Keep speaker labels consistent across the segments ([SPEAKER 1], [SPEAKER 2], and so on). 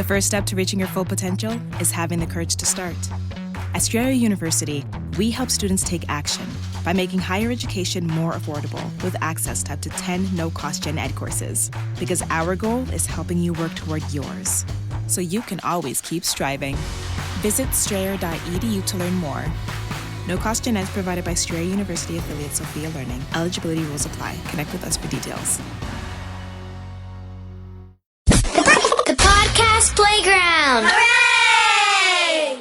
[SPEAKER 1] The first step to reaching your full potential is having the courage to start. At Strayer University, we help students take action by making higher education more affordable with access to up to 10 no-cost gen ed courses. Because our goal is helping you work toward yours, so you can always keep striving. Visit strayer.edu to learn more. No-cost gen ed is provided by Strayer University affiliate Sophia Learning. Eligibility rules apply. Connect with us for details.
[SPEAKER 2] The Podcast Playground!
[SPEAKER 3] Hooray!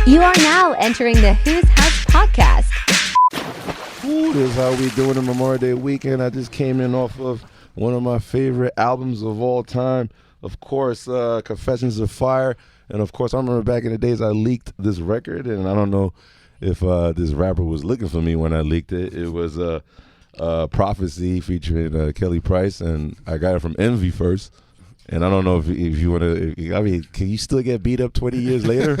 [SPEAKER 4] You are now entering the Whose House podcast.
[SPEAKER 5] Ooh, this is how we doing the Memorial Day weekend. I just came in off of one of my favorite albums of all time. Of course, Confessions of Fire. And of course, I remember back in the days I leaked this record, and I don't know if this rapper was looking for me when I leaked it. It was Prophecy featuring Kelly Price, and I got it from Envy first. And I don't know if you want to, I mean, can you still get beat up 20 years later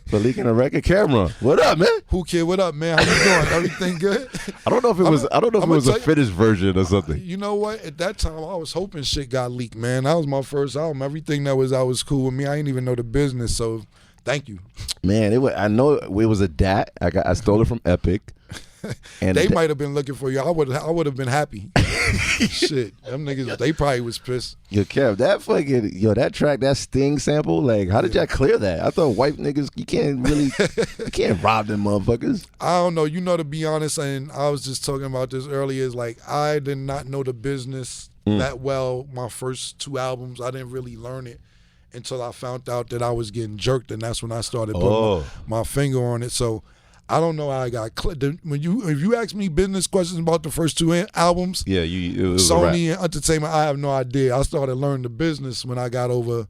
[SPEAKER 5] for leaking a record? CAMRON, what up, man?
[SPEAKER 6] Who kid, what up, man? How you doing? Everything good?
[SPEAKER 5] I don't know if it was a finished version or something.
[SPEAKER 6] You know what? At that time, I was hoping shit got leaked, man. That was my first album. Everything that was out was cool with me. I didn't even know the business, so thank you. Man,
[SPEAKER 5] I know it was a DAT. I stole it from Epic.
[SPEAKER 6] And they might have been looking for you. I would have been happy. Shit, them niggas, they probably was pissed.
[SPEAKER 5] Yo, Kev, that track, that Sting sample, like, how did y'all clear that? I thought white niggas, you can't rob them motherfuckers.
[SPEAKER 6] I don't know. You know, to be honest, and I was just talking about this earlier, is like, I did not know the business that well. My first two albums, I didn't really learn it until I found out that I was getting jerked, and that's when I started putting my finger on it. So I don't know how I got clipped. If you ask me business questions about the first two albums,
[SPEAKER 5] it was
[SPEAKER 6] Sony and Entertainment, I have no idea. I started learning the business when I got over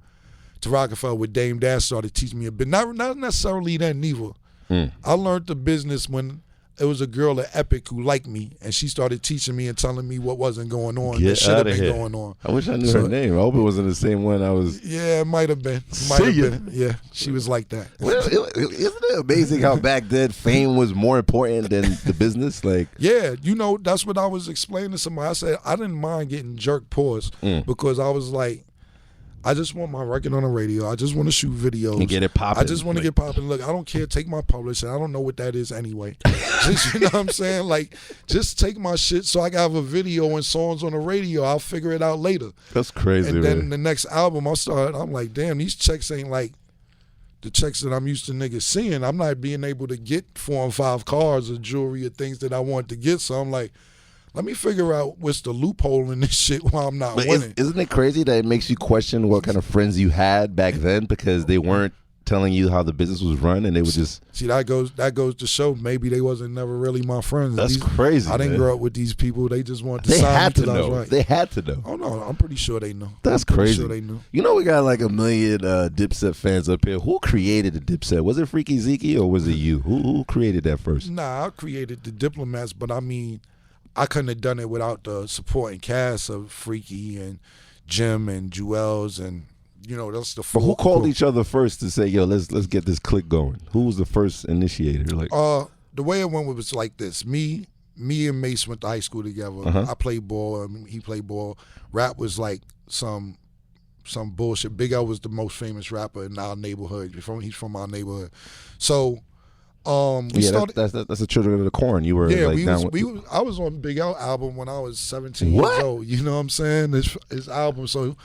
[SPEAKER 6] to Rockefeller with Dame Dash, started teaching me a bit. Not necessarily that neither. I learned the business when it was a girl at Epic who liked me, and she started teaching me and telling me what wasn't going on. That should have been going on.
[SPEAKER 5] I wish I knew her name. I hope it wasn't the same one I was.
[SPEAKER 6] Yeah, it might have been. Yeah, she was like that.
[SPEAKER 5] Well, isn't it amazing how back then fame was more important than the business? Like,
[SPEAKER 6] yeah, you know, that's what I was explaining to somebody. I said I didn't mind getting jerk paws because I was like, I just want my record on the radio. I just want to shoot videos.
[SPEAKER 5] And get it popping.
[SPEAKER 6] I just want to get popping. Look, I don't care. Take my publisher. I don't know what that is anyway. Just, you know what I'm saying? Like, just take my shit so I can have a video and songs on the radio. I'll figure it out later.
[SPEAKER 5] That's crazy,
[SPEAKER 6] And then
[SPEAKER 5] man.
[SPEAKER 6] the next album, I'm like, damn, these checks ain't like the checks that I'm used to niggas seeing. I'm not being able to get 4 and 5 cars or jewelry or things that I want to get. So I'm like, let me figure out what's the loophole in this shit while I'm not winning.
[SPEAKER 5] Isn't it crazy that it makes you question what kind of friends you had back then because they weren't telling you how the business was run and they would just...
[SPEAKER 6] See, that goes to show maybe they wasn't never really my friends.
[SPEAKER 5] That's crazy,
[SPEAKER 6] I didn't
[SPEAKER 5] man.
[SPEAKER 6] grow up with these people. They just wanted to
[SPEAKER 5] They
[SPEAKER 6] sign
[SPEAKER 5] had
[SPEAKER 6] me
[SPEAKER 5] to
[SPEAKER 6] 'cause I was
[SPEAKER 5] know.
[SPEAKER 6] right.
[SPEAKER 5] They had to know.
[SPEAKER 6] Oh, no, I'm pretty sure they know.
[SPEAKER 5] That's
[SPEAKER 6] I'm pretty
[SPEAKER 5] crazy.
[SPEAKER 6] sure they knew.
[SPEAKER 5] You know we got like 1 million Dipset fans up here. Who created the Dipset? Was it Freaky Zeke or was it you? Who created that first?
[SPEAKER 6] Nah, I created the Diplomats, but I mean, I couldn't have done it without the supporting cast of Freaky and Jim and Jewels and, you know, that's the
[SPEAKER 5] But
[SPEAKER 6] full
[SPEAKER 5] who called
[SPEAKER 6] crew.
[SPEAKER 5] each other first to say, yo, let's get this click going? Who was the first initiator? Like,
[SPEAKER 6] The way it went was like this. Me and Mase went to high school together. I played ball. He played ball. Rap was like some bullshit. Big L was the most famous rapper in our neighborhood. He's from our neighborhood. So started.
[SPEAKER 5] That's the Children of the Corn. You were
[SPEAKER 6] I was on Big L album when I was 17 years old. You know what I'm saying? His album. So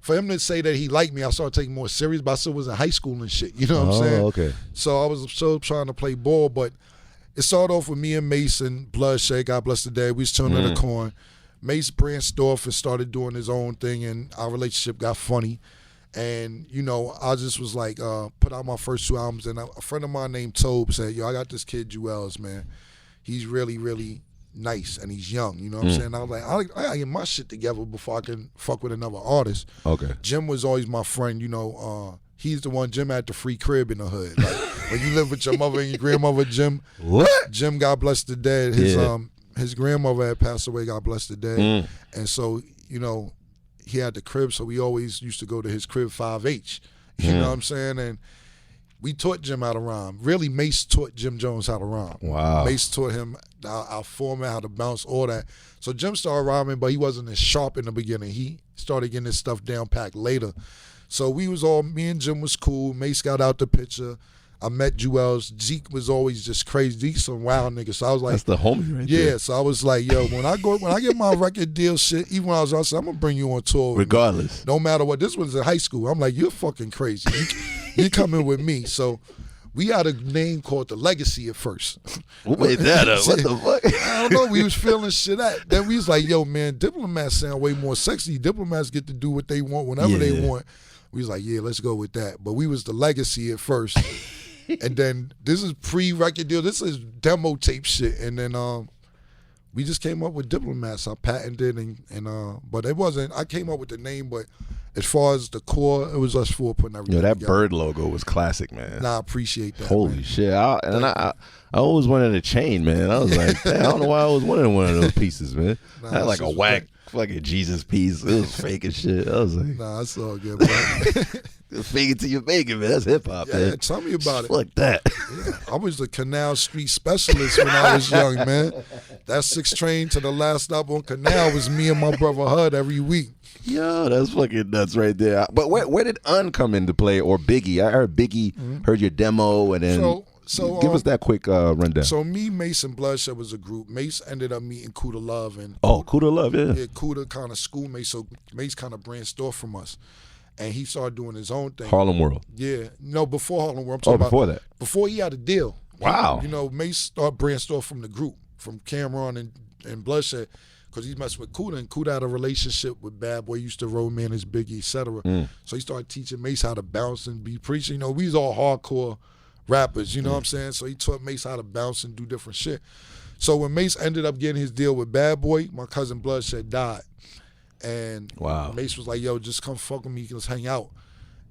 [SPEAKER 6] for him to say that he liked me, I started taking more serious. But I still was in high school and shit. You know what I'm saying?
[SPEAKER 5] Okay.
[SPEAKER 6] So I was still trying to play ball, but it started off with me and Mason, Bloodshed, God bless the dead. We was Children of the Corn. Mace branched off and started doing his own thing, and our relationship got funny. And, you know, I just was like, put out my first 2 albums, and a friend of mine named Tobe said, yo, I got this kid, Jewels, man. He's really, really nice, and he's young, you know what I'm saying? I was like, I gotta get my shit together before I can fuck with another artist.
[SPEAKER 5] Okay.
[SPEAKER 6] Jim was always my friend, you know. He's the one, Jim had the free crib in the hood. Like, when you live with your mother and your grandmother, Jim, Jim, God bless the dead, his grandmother had passed away, God bless the dead. And so, you know, he had the crib, so we always used to go to his crib 5H. You know what I'm saying? And we taught Jim how to rhyme. Really, Mase taught Jim Jones how to rhyme.
[SPEAKER 5] Wow.
[SPEAKER 6] Mase taught him our format, how to bounce, all that. So Jim started rhyming, but he wasn't as sharp in the beginning. He started getting his stuff down packed later. So me and Jim was cool. Mase got out the picture. I met Jewels. Zeke was always just crazy. Zeke's some wild nigga. So I was like,
[SPEAKER 5] that's the homie right
[SPEAKER 6] yeah.
[SPEAKER 5] there.
[SPEAKER 6] So I was like, yo, when I get my record deal shit, even when I was out, I said, I'm gonna bring you on tour with
[SPEAKER 5] Regardless.
[SPEAKER 6] me. No matter what. This was in high school. I'm like, you're fucking crazy. You coming with me. So we had a name called The Legacy at first.
[SPEAKER 5] Who made that up? What the fuck?
[SPEAKER 6] I don't know. We was feeling shit out. Then we was like, yo, man, diplomats sound way more sexy. Diplomats get to do what they want whenever they want. We was like, yeah, let's go with that. But we was The Legacy at first. And then this is pre-record deal. This is demo tape shit. And then we just came up with Diplomats. I patented but it wasn't. I came up with the name, but as far as the core, it was us four putting everything
[SPEAKER 5] That
[SPEAKER 6] together.
[SPEAKER 5] bird logo was classic, man.
[SPEAKER 6] Nah, I appreciate that.
[SPEAKER 5] Holy
[SPEAKER 6] man.
[SPEAKER 5] shit! I always wanted a chain, man. I was like, damn, I don't know why I always wanted one of those pieces, man.
[SPEAKER 6] Nah,
[SPEAKER 5] I had like a
[SPEAKER 6] that's
[SPEAKER 5] whack fucking Jesus piece. It was fake as shit. I was like,
[SPEAKER 6] Nah, it's all good, bro.
[SPEAKER 5] fake it till you make it, man. That's hip hop,
[SPEAKER 6] Yeah,
[SPEAKER 5] man.
[SPEAKER 6] tell me about it.
[SPEAKER 5] Fuck that.
[SPEAKER 6] Yeah, I was the Canal Street specialist when I was young, man. That 6 train to the last stop on Canal was me and my brother Hud every week.
[SPEAKER 5] Yo, that's fucking nuts right there. But where did Un come into play, or Biggie? I heard Biggie heard your demo, and then
[SPEAKER 6] So
[SPEAKER 5] give us that quick rundown.
[SPEAKER 6] So me, Mase, and Bloodshed was a group. Mase ended up meeting Kuda Love, and
[SPEAKER 5] Kuda Love, yeah.
[SPEAKER 6] Yeah, Kuda kind of schoolmate. So Mase kind of branched off from us, and he started doing his own thing.
[SPEAKER 5] Harlem World.
[SPEAKER 6] Yeah, no, before Harlem World. I'm talking
[SPEAKER 5] before
[SPEAKER 6] about
[SPEAKER 5] that.
[SPEAKER 6] Before he had a deal.
[SPEAKER 5] Wow.
[SPEAKER 6] Mase started branched off from the group, from CAMRON and Bloodshed, because he messed with Kuda, and Kuda had a relationship with Bad Boy, used to road manage Biggie, etc. So he started teaching Mase how to bounce and be preaching. We was all hardcore rappers, you know what I'm saying? So he taught Mase how to bounce and do different shit. So when Mase ended up getting his deal with Bad Boy, my cousin Bloodshed died. And Mase was like, yo, just come fuck with me, let's hang out.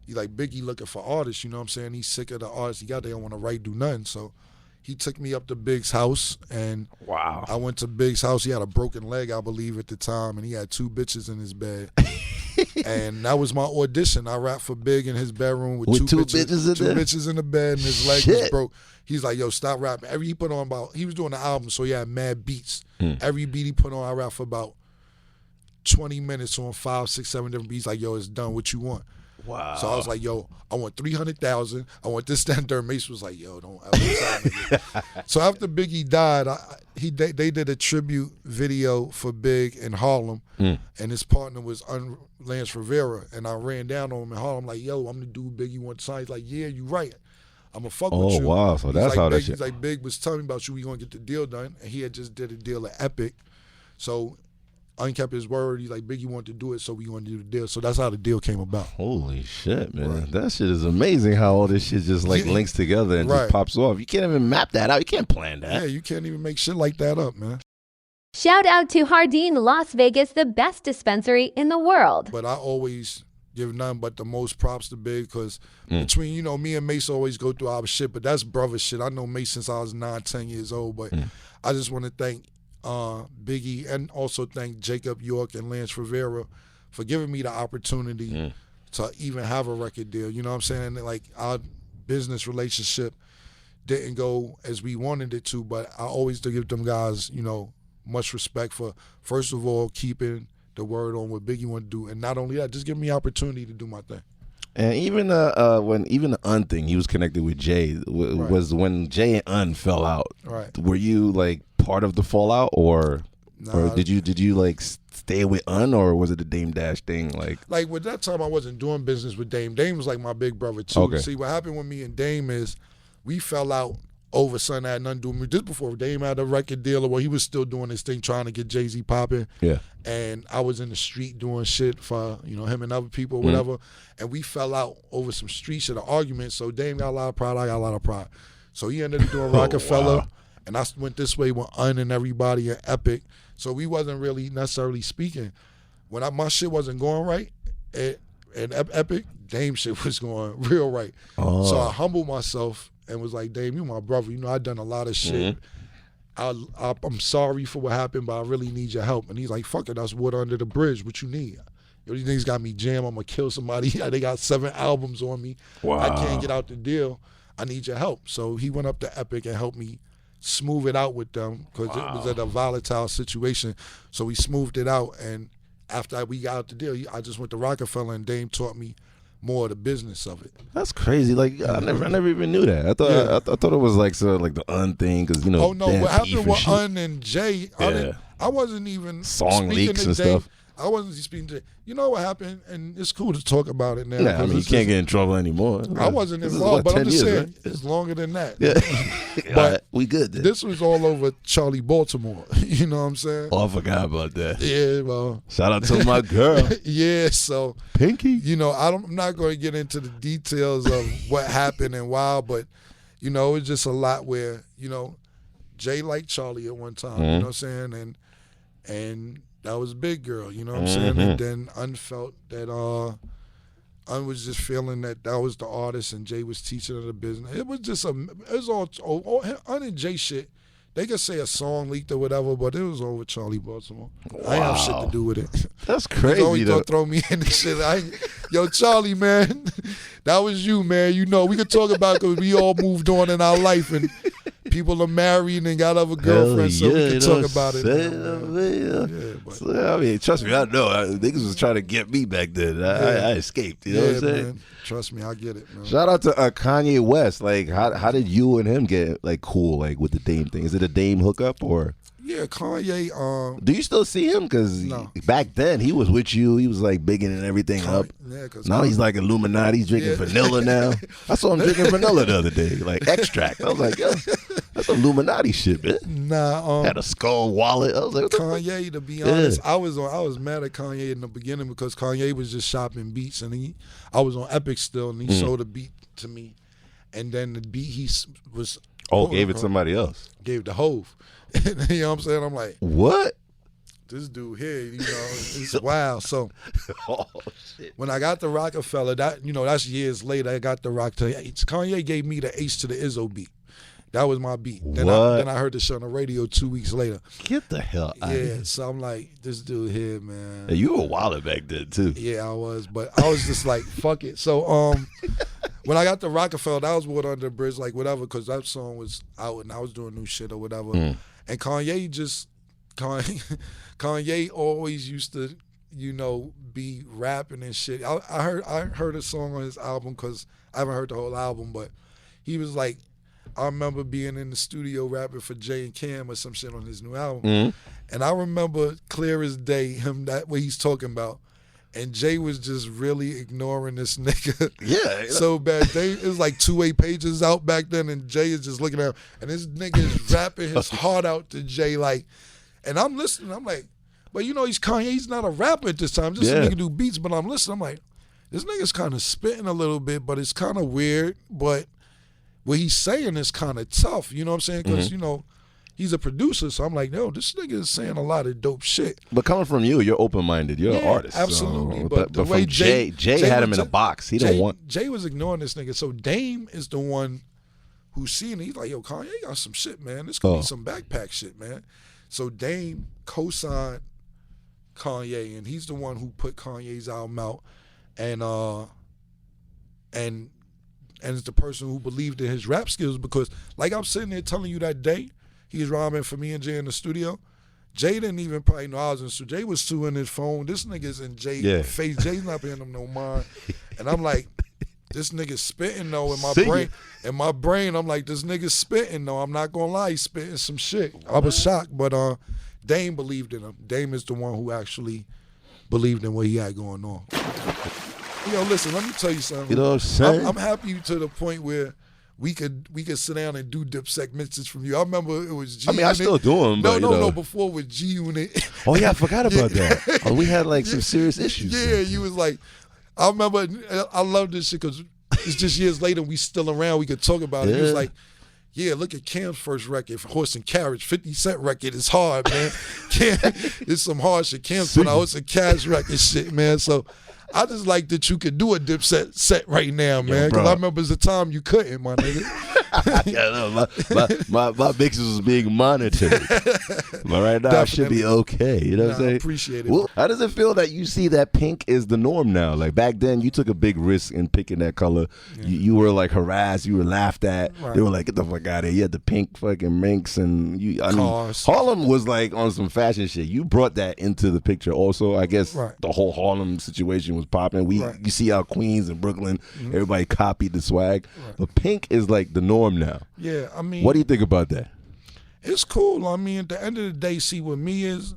[SPEAKER 6] He like, Biggie looking for artists, you know what I'm saying? He's sick of the artists he got, they don't want to write, do nothing. So he took me up to Big's house, and I went to Big's house. He had a broken leg, I believe, at the time, and he had 2 bitches in his bed. And that was my audition. I rapped for Big in his bedroom with two bitches in the bed, and his leg was broke. He's like, yo, stop rapping. He was doing an album, so he had mad beats. Every beat he put on, I rapped for about 20 minutes on 5, 6, 7 different beats. Like, yo, it's done. What you want?
[SPEAKER 5] Wow.
[SPEAKER 6] So I was like, yo, I want 300,000. I want this, that, and third. Mase was like, yo, don't ever sign me. So after Biggie died, they did a tribute video for Big in Harlem, and his partner was Lance Rivera, and I ran down on him in Harlem like, yo, I'm the dude Biggie wants to sign. He's like, yeah, you right. I'm going to fuck with you.
[SPEAKER 5] Oh, wow. So that's how that shit.
[SPEAKER 6] He's like, Big was telling me about you. We going to get the deal done. And he had just did a deal at Epic. So Un kept his word. He's like, Biggie wanted to do it, so we going to do the deal. So that's how the deal came about.
[SPEAKER 5] Holy shit, man.
[SPEAKER 6] Right.
[SPEAKER 5] That shit is amazing how all this shit just links together and just pops off. You can't even map that out. You can't plan that.
[SPEAKER 6] Yeah, you can't even make shit like that up, man.
[SPEAKER 4] Shout out to Hardin, Las Vegas, the best dispensary in the world.
[SPEAKER 6] But I always give none but the most props to Big, because between, me and Mase always go through our shit, but that's brother shit. I know Mase since I was 9, 10 years old, but I just want to thank Biggie, and also thank Jacob York and Lance Rivera for giving me the opportunity to even have a record deal. You know what I'm saying? Like, our business relationship didn't go as we wanted it to, but I always do give them guys, much respect for, first of all, keeping the word on what Biggie wanted to do, and not only that, just give me opportunity to do my thing.
[SPEAKER 5] And even when the Un thing, he was connected with Jay, was when Jay and Un fell out.
[SPEAKER 6] Right.
[SPEAKER 5] Were you like part of the fallout, or did you like stay with Un, or was it the Dame Dash thing? Like
[SPEAKER 6] with that time, I wasn't doing business with Dame. Dame was like my big brother too.
[SPEAKER 5] Okay.
[SPEAKER 6] See, what happened with me and Dame is we fell out over something that had nothing to do with me. Just before Dame had a record deal, where he was still doing his thing, trying to get Jay-Z popping.
[SPEAKER 5] Yeah.
[SPEAKER 6] And I was in the street doing shit for him and other people, or whatever. And we fell out over some street shit, an argument. So Dame got a lot of pride, I got a lot of pride. So he ended up doing Rockefeller, and I went this way with Un and everybody at Epic. So we wasn't really necessarily speaking. When my shit wasn't going right at Epic, Dame shit was going real right. So I humbled myself and was like, Dame, you my brother. I done a lot of shit. I'm sorry for what happened, but I really need your help. And he's like, fuck it, that's water under the bridge. What you need? These niggas got me jammed. I'm going to kill somebody. They got 7 albums on me.
[SPEAKER 5] Wow.
[SPEAKER 6] I can't get out the deal. I need your help. So he went up to Epic and helped me smooth it out with them because it was at a volatile situation. So we smoothed it out, and after we got out the deal, I just went to Rockefeller, and Dame taught me more of the business of it.
[SPEAKER 5] That's crazy. Like I never even knew that. I thought it was like the Un thing because
[SPEAKER 6] Oh no, what happened with Un and Jay? I wasn't even
[SPEAKER 5] song
[SPEAKER 6] speaking
[SPEAKER 5] leaks
[SPEAKER 6] to
[SPEAKER 5] and
[SPEAKER 6] Dame.
[SPEAKER 5] stuff.
[SPEAKER 6] I wasn't speaking to. You know what happened, and it's cool to talk about it now.
[SPEAKER 5] Yeah, I mean you can't get in trouble anymore.
[SPEAKER 6] I wasn't
[SPEAKER 5] This is
[SPEAKER 6] involved,
[SPEAKER 5] what,
[SPEAKER 6] but I'm
[SPEAKER 5] 10
[SPEAKER 6] just
[SPEAKER 5] years,
[SPEAKER 6] saying
[SPEAKER 5] right?
[SPEAKER 6] it's longer than that.
[SPEAKER 5] Yeah,
[SPEAKER 6] But
[SPEAKER 5] we good. Then.
[SPEAKER 6] this was all over Charlie Baltimore. You know what I'm saying?
[SPEAKER 5] Oh, I forgot about that.
[SPEAKER 6] Yeah, well.
[SPEAKER 5] Shout out to my girl,
[SPEAKER 6] Yeah, so
[SPEAKER 5] Pinky.
[SPEAKER 6] you know, I'm not going to get into the details of what happened and why, but you know, it's just a lot where you know, Jay liked Charlie at one time. You know what I'm saying, and that was Big Girl. You know what I'm saying, and then Un felt that Un was just feeling that was the artist and Jay was teaching her the business. It was just it was all Un and Jay shit. They could say a song leaked or whatever, but it was over Charlie Baltimore. Wow. I ain't have shit to do with it.
[SPEAKER 5] That's crazy.
[SPEAKER 6] They always throw me in this shit. Yo, Charlie, man, that was you, man. You know, we could talk about it because we all moved on in our life and people are married and got other girlfriends, so we can talk about it.
[SPEAKER 5] I mean, trust me, I know. Niggas was trying to get me back then. I escaped. You know what I'm saying?
[SPEAKER 6] Man. Trust me, I get it, man.
[SPEAKER 5] Shout out to Kanye West. Like, how did you and him get like cool, like with the Dame thing? Is it a Dame hookup or?
[SPEAKER 6] Yeah, Kanye.
[SPEAKER 5] Do you still see him? Because back then he was with you. He was like bigging everything up. Yeah, now he's like Illuminati. He's drinking vanilla now. I saw him drinking vanilla the other day, like extract. I was like, yo, that's Illuminati shit, man.
[SPEAKER 6] Nah,
[SPEAKER 5] had a skull wallet. I was like,
[SPEAKER 6] Kanye. To be honest, I was mad at Kanye in the beginning because Kanye was just shopping beats, and I was on Epic still, and he sold a beat to me, and then the beat he was
[SPEAKER 5] gave it to somebody else.
[SPEAKER 6] Gave it to Hove. You know what I'm saying? I'm like,
[SPEAKER 5] what?
[SPEAKER 6] This dude here, you know, it's wild. So when I got the Rockefeller, that's years later. I got the Kanye gave me the H to the Izzo beat. That was my beat. Then I heard the shit on the radio 2 weeks later.
[SPEAKER 5] Get the hell out of here.
[SPEAKER 6] Yeah, so I'm like, this dude here, man.
[SPEAKER 5] Hey, you were wild back then too.
[SPEAKER 6] Yeah, I was, but I was just like, fuck it. So when I got the Rockefeller, that was Water Under the Bridge, like whatever, because that song was out and I was doing new shit or whatever. And Kanye always used to, you know, be rapping and shit. I heard a song on his album because I haven't heard the whole album, but he was like, I remember being in the studio rapping for Jay and Cam or some shit on his new album. And I remember clear as day him that what he's talking about. And Jay was just really ignoring this nigga. Yeah. So bad. It was like 2 pages out back then, and Jay is just looking at him. And this nigga is rapping his heart out to Jay. Like, and I'm listening. I'm like, but you know, he's Kanye. He's not a rapper at this time. Just a nigga do beats. But I'm listening. I'm like, this nigga's kind of spitting a little bit, but it's kind of weird. But what he's saying is kind of tough. You know what I'm saying? Because, you know, he's a producer, so I'm like, yo, this nigga is saying a lot of dope shit.
[SPEAKER 5] But coming from you, you're open-minded. You're an artist.
[SPEAKER 6] Absolutely.
[SPEAKER 5] So,
[SPEAKER 6] but the
[SPEAKER 5] from
[SPEAKER 6] way
[SPEAKER 5] Jay had him in a box. He didn't want.
[SPEAKER 6] Jay was ignoring this nigga. So Dame is the one who's seeing it. He's like, yo, Kanye got some shit, man. This could be some backpack shit, man. So Dame co-signed Kanye, and he's the one who put Kanye's album out, and it's the person who believed in his rap skills because, like I'm sitting there telling you that day, he was rhyming for me and Jay in the studio. Jay didn't even probably know I was in the studio. Jay was suing his phone. This nigga's in Jay's face. Jay's not paying him no mind. And I'm like, this nigga's spitting though in my brain. In my brain, I'm like, this nigga's spitting though. I'm not gonna lie, he's spitting some shit. I was shocked, but Dame believed in him. Dame is the one who actually believed in what he had going on. Yo, listen, let me tell you something.
[SPEAKER 5] You know what I'm saying?
[SPEAKER 6] I'm happy to the point where we could sit down and do Dipset mixes from you. I remember it was G Unit.
[SPEAKER 5] I mean, I still do them, but
[SPEAKER 6] No, before with G Unit.
[SPEAKER 5] Oh, yeah, I forgot about that. Oh, we had like some serious issues.
[SPEAKER 6] Yeah, you was like, I remember, I love this shit because it's just years later, we still around, we could talk about it. He was like, yeah, look at Cam's first record, Horse and Carriage, 50 Cent record. It's hard, man. Cam, it's some hard shit. Cam's put out some cash record shit, man. So I just like that you could do a Dipset set right now, man. Because I remember there's a time you couldn't, my nigga.
[SPEAKER 5] Yeah, no, my mixes was being monitored. But right now, I should be okay. You know what I'm saying?
[SPEAKER 6] I appreciate it.
[SPEAKER 5] Well, how does it feel that you see that pink is the norm now? Like back then, you took a big risk in picking that color. Yeah. You were like harassed. You were laughed at. Right. They were like, "Get the fuck out of here!" You had the pink fucking minks, and I mean, Harlem was like on some fashion shit. You brought that into the picture, also. I guess the whole Harlem situation was popping. You see how Queens and Brooklyn, everybody copied the swag, but pink is like the norm now.
[SPEAKER 6] Yeah, I mean,
[SPEAKER 5] what do you think about that?
[SPEAKER 6] It's cool. I mean, at the end of the day, see, what me is,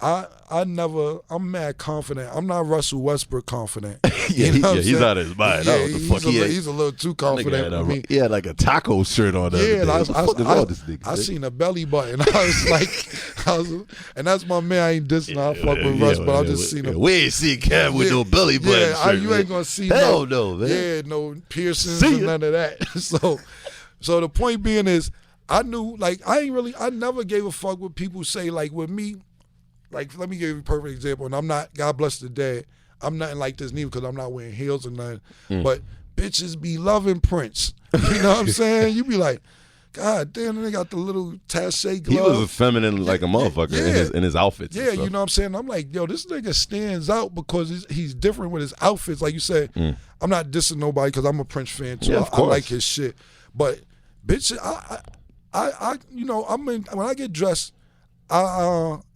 [SPEAKER 6] I'm mad confident. I'm not Russell Westbrook confident.
[SPEAKER 5] He's out of his mind.
[SPEAKER 6] Yeah, he's a little too confident.
[SPEAKER 5] He had like a taco shirt on.
[SPEAKER 6] I seen a belly button. I was like, and that's my man. I ain't dissing. I fuck with Russ, but I just seen him.
[SPEAKER 5] We ain't see Cam with no belly button shirt.
[SPEAKER 6] You ain't gonna see
[SPEAKER 5] no, man.
[SPEAKER 6] Yeah, no piercings and none of that. So the point being is, I knew, like, I never gave a fuck what people say. Like, with me, like, let me give you a perfect example. And I'm not, God bless the dead, I'm nothing like this neither because I'm not wearing heels or nothing. But bitches be loving Prince. You know what I'm saying? You be like, God damn, they got the little tache glove.
[SPEAKER 5] He was feminine like a motherfucker in his outfits.
[SPEAKER 6] Yeah, you know what I'm saying? I'm like, yo, this nigga stands out because he's different with his outfits. Like you said, I'm not dissing nobody because I'm a Prince fan too.
[SPEAKER 5] Yeah, I
[SPEAKER 6] like his shit. But bitches, when I get dressed,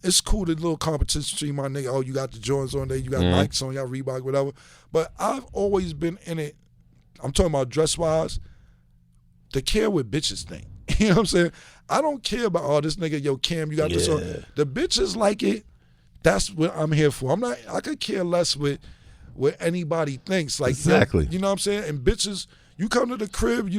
[SPEAKER 6] it's cool, the little competition between my nigga. Oh, you got the Jordans on there, you got Nikes on, you got Reebok, whatever. But I've always been in it, I'm talking about dress-wise, to care what bitches think. You know what I'm saying? I don't care about, this nigga, yo, Cam, you got this on. The bitches like it, that's what I'm here for. I could care less what anybody thinks. Like,
[SPEAKER 5] exactly.
[SPEAKER 6] You know what I'm saying? And bitches, you come to the crib,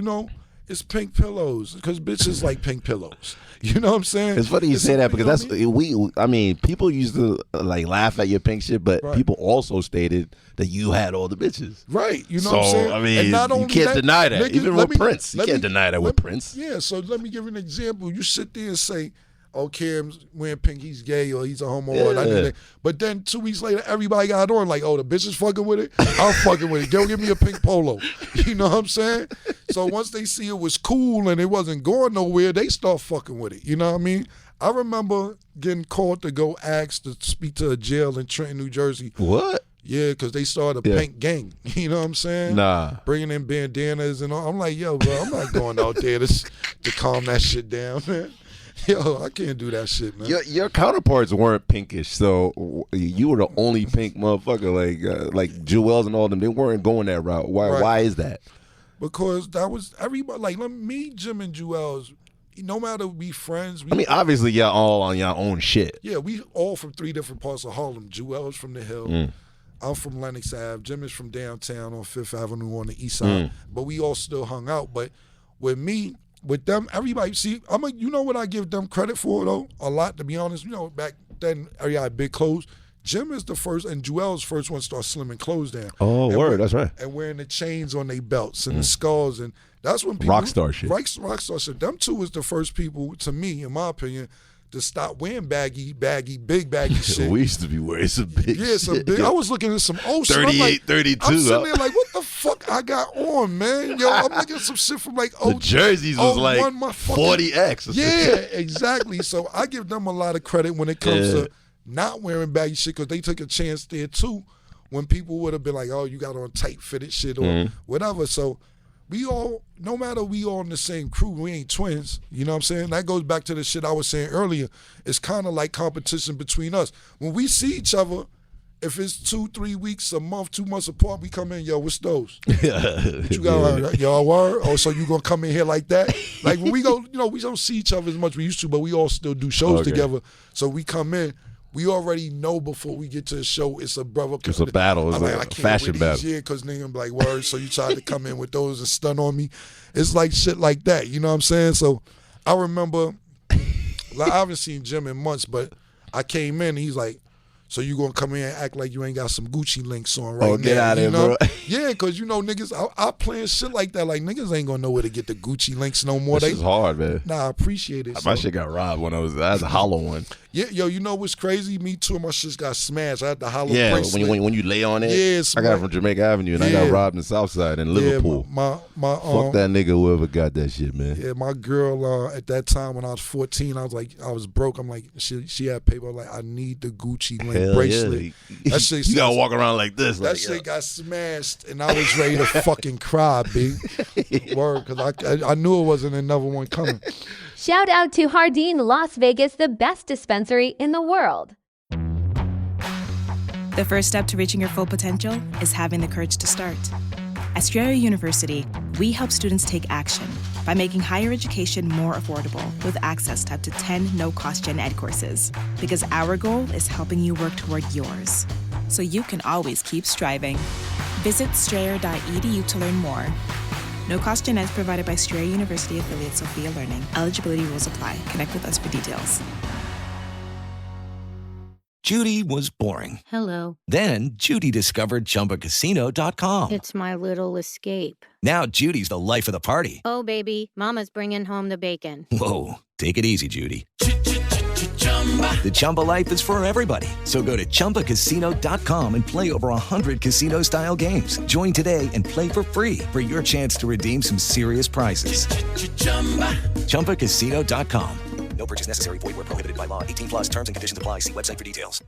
[SPEAKER 6] it's pink pillows because bitches like pink pillows. You know what I'm saying?
[SPEAKER 5] It's funny you say that because people used to like laugh at your pink shit, but people also stated that you had all the bitches.
[SPEAKER 6] Right. You know what I'm saying?
[SPEAKER 5] I mean, you can't deny that. Even with Prince. You can't deny that with Prince.
[SPEAKER 6] Yeah, so let me give you an example. You sit there and say, oh, Cam's wearing pink, he's gay or he's a homo. Yeah. But then 2 weeks later, everybody got on like, oh, the bitch is fucking with it? I'm fucking with it. Go give me a pink polo. You know what I'm saying? So once they see it was cool and it wasn't going nowhere, they start fucking with it. You know what I mean? I remember getting called to go ask to speak to a jail in Trenton, New Jersey.
[SPEAKER 5] What?
[SPEAKER 6] Yeah, because they started a pink gang. You know what I'm saying?
[SPEAKER 5] Nah.
[SPEAKER 6] Bringing in bandanas and all. I'm like, yo, bro, I'm not going out there to calm that shit down, man. Yo, I can't do that shit, man.
[SPEAKER 5] Your counterparts weren't pinkish, so you were the only pink motherfucker. Like Jewels and all of them, they weren't going that route. Why is that?
[SPEAKER 6] Because that was everybody. Like me, Jim, and Jewels. No matter we friends.
[SPEAKER 5] Obviously, y'all all on your own shit.
[SPEAKER 6] Yeah, we all from 3 different parts of Harlem. Jewels from the Hill. I'm from Lenox Ave. Jim is from downtown on 5th Avenue on the east side. But we all still hung out. But with me, with them, everybody, see, you know what I give them credit for, though? A lot, to be honest. Back then, everybody had big clothes. Jim is the first, and Jewel's first one to start slimming clothes down.
[SPEAKER 5] Oh, word, that's right.
[SPEAKER 6] And wearing the chains on their belts and the skulls. And that's when people.
[SPEAKER 5] Rockstar shit.
[SPEAKER 6] Rockstar shit. Them two was the first people, to me, in my opinion, to stop wearing big baggy shit.
[SPEAKER 5] We used to be wearing some big shit.
[SPEAKER 6] Some big. I was looking at some old
[SPEAKER 5] 38,
[SPEAKER 6] shit. Like,
[SPEAKER 5] 32.
[SPEAKER 6] I'm sitting there like, what the fuck I got on, man? Yo, I'm looking at some shit from like
[SPEAKER 5] the jerseys was like 40X.
[SPEAKER 6] Yeah, exactly. So I give them a lot of credit when it comes to not wearing baggy shit because they took a chance there too when people would have been like, oh, you got on tight fitted shit or whatever. So we all, no matter we all in the same crew, we ain't twins. You know what I'm saying? That goes back to the shit I was saying earlier. It's kind of like competition between us. When we see each other, if it's 2-3 weeks, a month, 2 months apart, we come in, yo, what's those? What you got, yo, word? Oh, so you gonna come in here like that? Like when we go, we don't see each other as much as we used to, but we all still do shows together. So we come in, we already know before we get to the show, it's a brother.
[SPEAKER 5] It's a battle. It's a fashion battle.
[SPEAKER 6] Yeah, because nigga be like, word, so you tried to come in with those and stun on me. It's like shit like that, you know what I'm saying? So I remember, like, I haven't seen Jim in months, but I came in and he's like, So you gonna come in and act like you ain't got some Gucci links on right now.
[SPEAKER 5] Oh, get out of here,
[SPEAKER 6] know?
[SPEAKER 5] bro.
[SPEAKER 6] Yeah, because, niggas, I playing shit like that. Like, niggas ain't gonna know where to get the Gucci links no more.
[SPEAKER 5] This is hard, man.
[SPEAKER 6] Nah, I appreciate it.
[SPEAKER 5] My shit got robbed when I was a hollow one.
[SPEAKER 6] Yeah, yo, you know what's crazy? Me too. My shit got smashed. I had the hollow
[SPEAKER 5] Yeah,
[SPEAKER 6] bracelet.
[SPEAKER 5] when you lay on it.
[SPEAKER 6] Yeah,
[SPEAKER 5] I got it from Jamaica Avenue, and I got robbed in Southside in Liverpool.
[SPEAKER 6] My
[SPEAKER 5] Fuck that nigga whoever got that shit, man.
[SPEAKER 6] Yeah, my girl at that time when I was 14, I was broke. I'm like, she had paper. I'm like, I need the Gucci link bracelet.
[SPEAKER 5] Yeah.
[SPEAKER 6] That shit,
[SPEAKER 5] you gotta walk around like this.
[SPEAKER 6] That shit got smashed, and I was ready to fucking cry, B. Word, because I knew it wasn't another one coming.
[SPEAKER 4] Shout out to Hardin, Las Vegas, the best dispensary in the world.
[SPEAKER 1] The first step to reaching your full potential is having the courage to start. At Strayer University, we help students take action by making higher education more affordable with access to up to 10 no-cost gen ed courses. Because our goal is helping you work toward yours, so you can always keep striving. Visit strayer.edu to learn more. No-cost gen ed provided by Strayer University affiliate Sophia Learning. Eligibility rules apply. Connect with us for details.
[SPEAKER 7] Judy was boring.
[SPEAKER 8] Hello.
[SPEAKER 7] Then Judy discovered ChumbaCasino.com.
[SPEAKER 8] It's my little escape.
[SPEAKER 7] Now Judy's the life of the party.
[SPEAKER 8] Oh, baby, mama's bringing home the bacon.
[SPEAKER 7] Whoa, take it easy, Judy. The Chumba life is for everybody. So go to ChumbaCasino.com and play over 100 casino-style games. Join today and play for free for your chance to redeem some serious prizes. ChumbaCasino.com. No purchase necessary. Void where prohibited by law. 18+ terms and conditions apply. See website for details.